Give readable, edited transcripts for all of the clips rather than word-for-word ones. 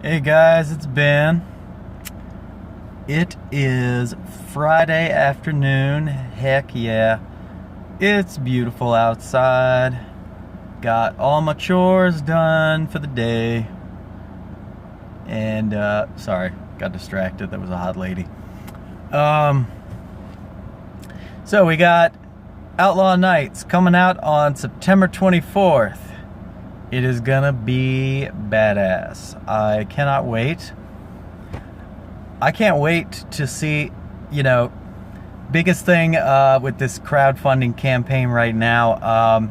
Hey guys, it's Ben. It is Friday afternoon. Heck yeah. It's beautiful outside. Got all my chores done for the day. And, sorry, got distracted. That was a hot lady. So we got Outlaw Nights coming out on September 24th. It is gonna be badass. I cannot wait. I can't wait to see, biggest thing with this crowdfunding campaign right now.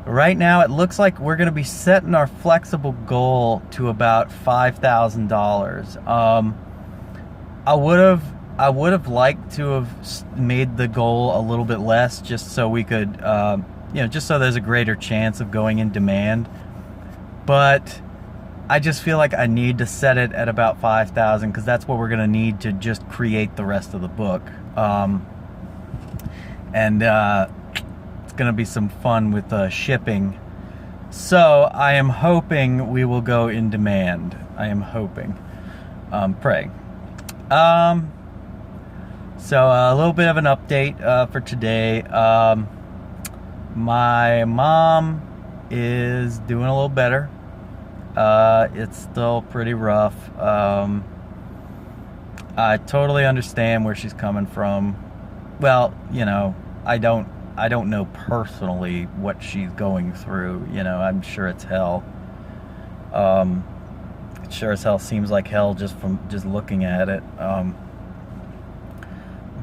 Right now it looks like we're gonna be setting our flexible goal to about $5,000. I would have liked to have made the goal a little bit less, just so we could, just so there's a greater chance of going in demand. But I just feel like I need to set it at about 5,000 because that's what we're gonna need to just create the rest of the book. It's gonna be some fun with shipping. So I am hoping we will go in demand. I am hoping, praying. So a little bit of an update for today. My mom is doing a little better. It's still pretty rough. I totally understand where she's coming from. Well, I don't know personally what she's going through. I'm sure it's hell. It sure as hell seems like hell just from just looking at it.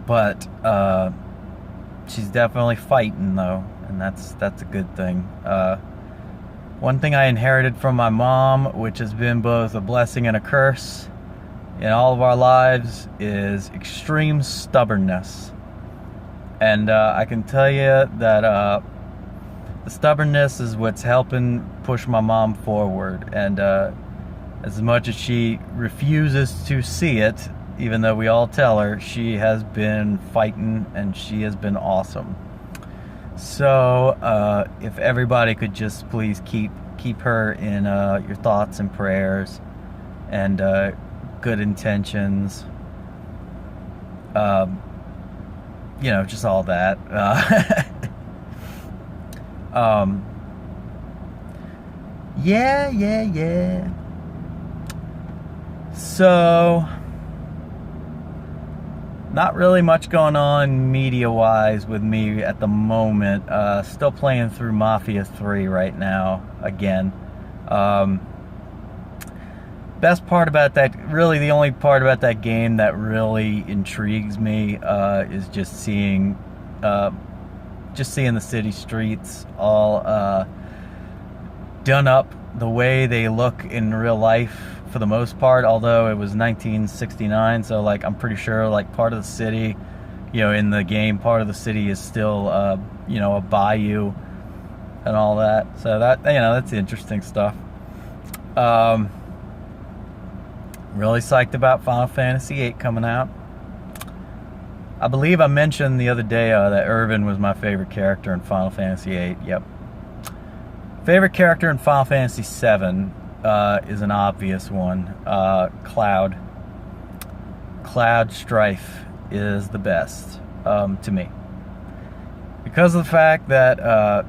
But she's definitely fighting though, and that's a good thing. One thing I inherited from my mom, which has been both a blessing and a curse in all of our lives, is extreme stubbornness. And I can tell you that the stubbornness is what's helping push my mom forward. And as much as she refuses to see it, even though we all tell her, she has been fighting and she has been awesome. So if everybody could just please keep her in your thoughts and prayers and good intentions, just all that. Yeah. So not really much going on media-wise with me at the moment. Still playing through Mafia 3 right now, again. Best part about that, really the only part about that game that really intrigues me, is just seeing the city streets all done up the way they look in real life. For the most part, although it was 1969, so I'm pretty sure part of the city, in the game, part of the city is still a bayou and all that. So that's interesting stuff. Really psyched about Final Fantasy VIII coming out. I believe I mentioned the other day that Irvin was my favorite character in Final Fantasy VIII. Yep. Favorite character in Final Fantasy VII is an obvious one. Cloud Strife is the best to me, because of the fact that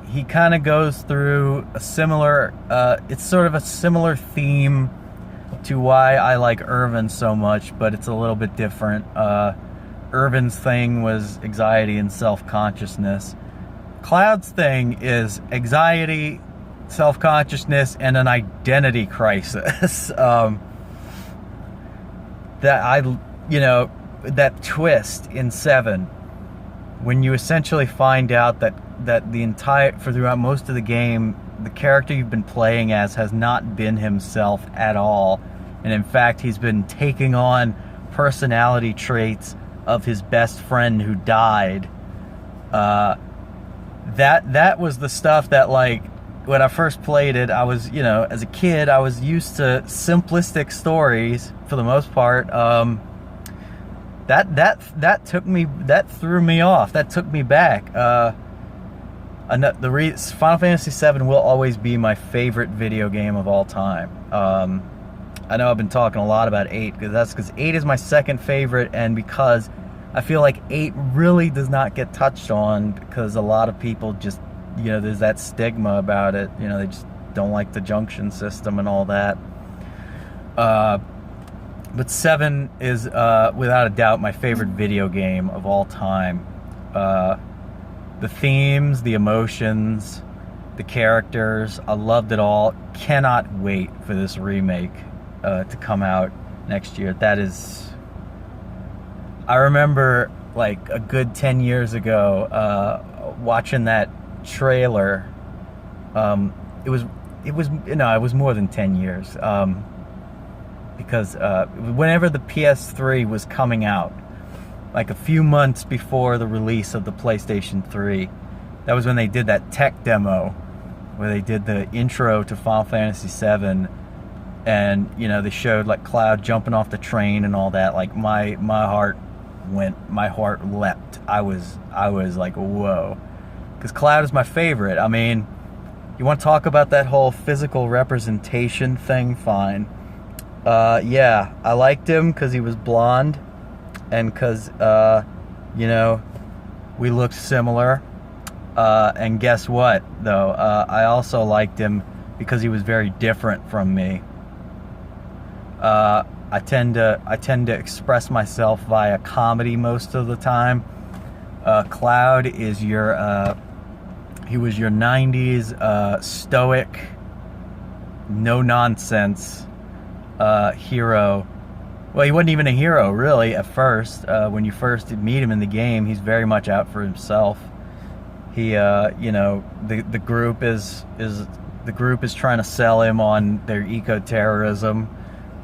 he kind of goes through a similar it's sort of a similar theme to why I like Irvin so much, but it's a little bit different. Irvin's thing was anxiety and self-consciousnness. Cloud's thing is anxiety, self-consciousness, and an identity crisis. That twist in 7, when you essentially find out that throughout most of the game, the character you've been playing as has not been himself at all, and in fact he's been taking on personality traits of his best friend who died. That was the stuff that, when I first played it, I was, as a kid, I was used to simplistic stories for the most part. That threw me off. That took me back. Final Fantasy VII will always be my favorite video game of all time. I know I've been talking a lot about 8, because 8 is my second favorite, and because I feel like 8 really does not get touched on, because a lot of people just, you know, there's that stigma about it. You know, they just don't like the junction system and all that. But 7 is, without a doubt, my favorite video game of all time. The themes, the emotions, the characters, I loved it all. Cannot wait for this remake to come out next year. That is... I remember, like, a good 10 years ago, watching that trailer. It was more than 10 years. Because whenever the PS3 was coming out, like a few months before the release of the PlayStation 3, that was when they did that tech demo where they did the intro to Final Fantasy 7, and, you know, they showed like Cloud jumping off the train and all that. Like my heart leapt. I was like, whoa, because Cloud is my favorite. I mean, you want to talk about that whole physical representation thing? Fine. Yeah, I liked him because he was blonde, and because, you know, we looked similar. And guess what, though? I also liked him because he was very different from me. I tend to express myself via comedy most of the time. Cloud is he was your 90s stoic, no nonsense hero. Well, he wasn't even a hero really at first. When you first meet him in the game, he's very much out for himself. He, you know, the group is trying to sell him on their eco-terrorism.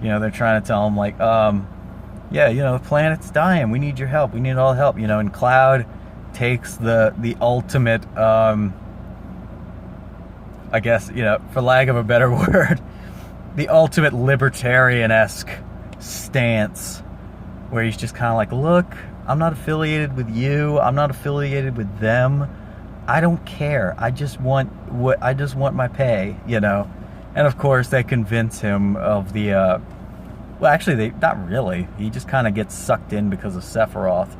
You know, they're trying to tell him, like, yeah, you know, the planet's dying. We need your help. We need all help. You know, and Cloud takes the ultimate, I guess, you know, for lack of a better word, the ultimate libertarian-esque stance, where he's just kind of like, look, I'm not affiliated with you. I'm not affiliated with them. I don't care. I just want my pay, you know. And of course, they convince him of the. Well, actually, not really. He just kind of gets sucked in because of Sephiroth.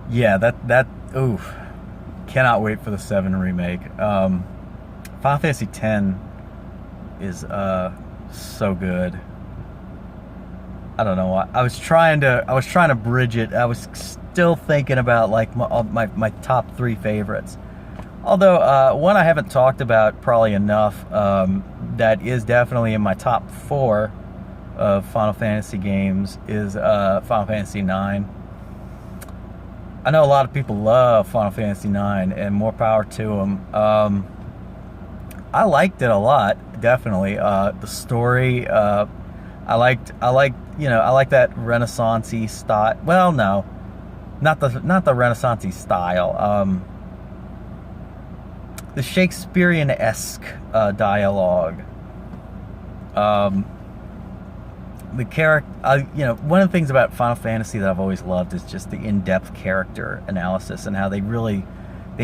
Yeah, that. Oof. Cannot wait for the 7 remake. Final Fantasy X is so good. I don't know why. I was trying to bridge it. I was still thinking about like my top 3 favorites. Although one I haven't talked about probably enough, that is definitely in my top 4 of Final Fantasy games, is Final Fantasy IX. I know a lot of people love Final Fantasy IX, and more power to them. I liked it a lot, definitely. The story, I like that Renaissance-y style. Well, no, not the Renaissance-y style. The Shakespearean-esque dialogue. The character, you know, one of the things about Final Fantasy that I've always loved is just the in-depth character analysis, and how they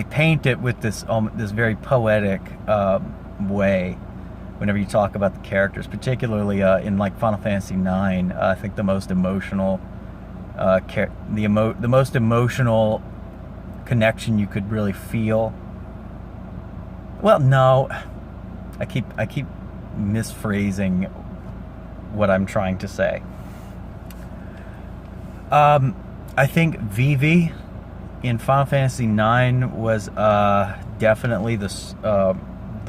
paint it with this very poetic way. Whenever you talk about the characters, particularly in like Final Fantasy IX, I think the most emotional, the most emotional connection you could really feel. Well, no, I keep misphrasing what I'm trying to say. I think Vivi in Final Fantasy IX was definitely the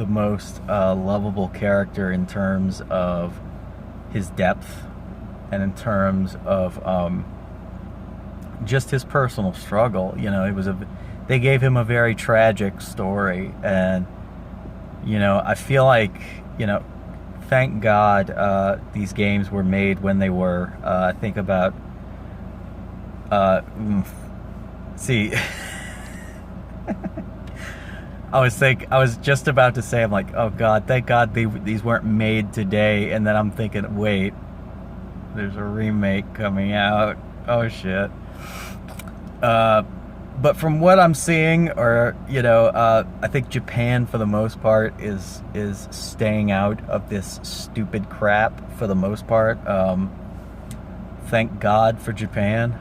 most lovable character in terms of his depth, and in terms of just his personal struggle. You know, they gave him a very tragic story, and you know, I feel like, you know, thank God these games were made when they were. Think about see. I was just about to say, I'm like, oh God, thank God these weren't made today. And then I'm thinking, wait, there's a remake coming out. Oh shit. But from what I'm seeing, or I think Japan for the most part is staying out of this stupid crap for the most part. Thank God for Japan.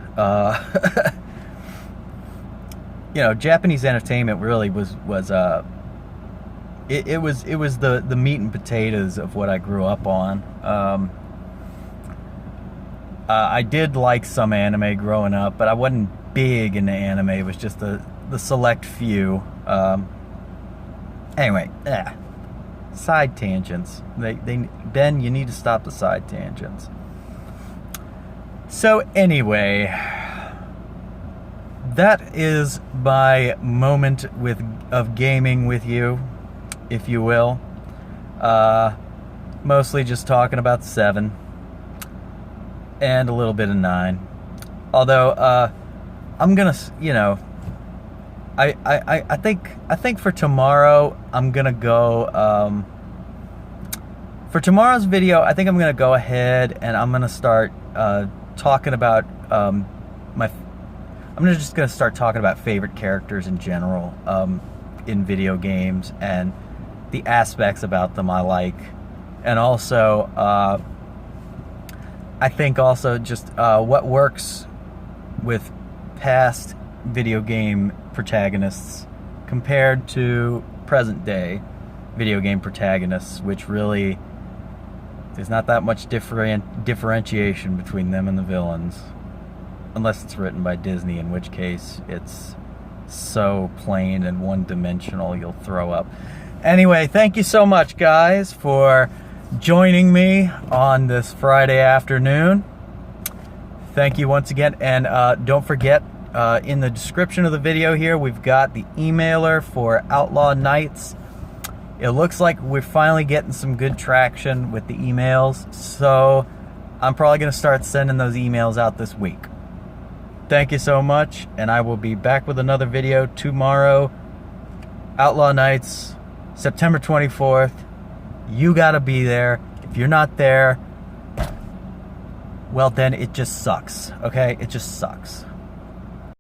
Japanese entertainment really was it was the meat and potatoes of what I grew up on. I did like some anime growing up, but I wasn't big into anime. It was just the select few. Anyway, side tangents. Ben, you need to stop the side tangents. So anyway, that is my moment of gaming with you, if you will. Mostly just talking about 7 and a little bit of 9. Although I'm gonna, I think for tomorrow I'm gonna go. For tomorrow's video, I think I'm gonna go ahead and I'm gonna start talking about I'm just gonna start talking about favorite characters in general in video games and the aspects about them I like, and also I think also just what works with past video game protagonists compared to present day video game protagonists, which really there's not that much differentiation between them and the villains, unless it's written by Disney, in which case it's so plain and one-dimensional you'll throw up. Anyway, thank you so much, guys, for joining me on this Friday afternoon. Thank you once again, and don't forget, in the description of the video here, we've got the emailer for Outlaw Nights. It looks like we're finally getting some good traction with the emails, so I'm probably going to start sending those emails out this week. Thank you so much, and I will be back with another video tomorrow. Outlaw Nights, September 24th. You gotta be there. If you're not there, well then it just sucks, okay? It just sucks.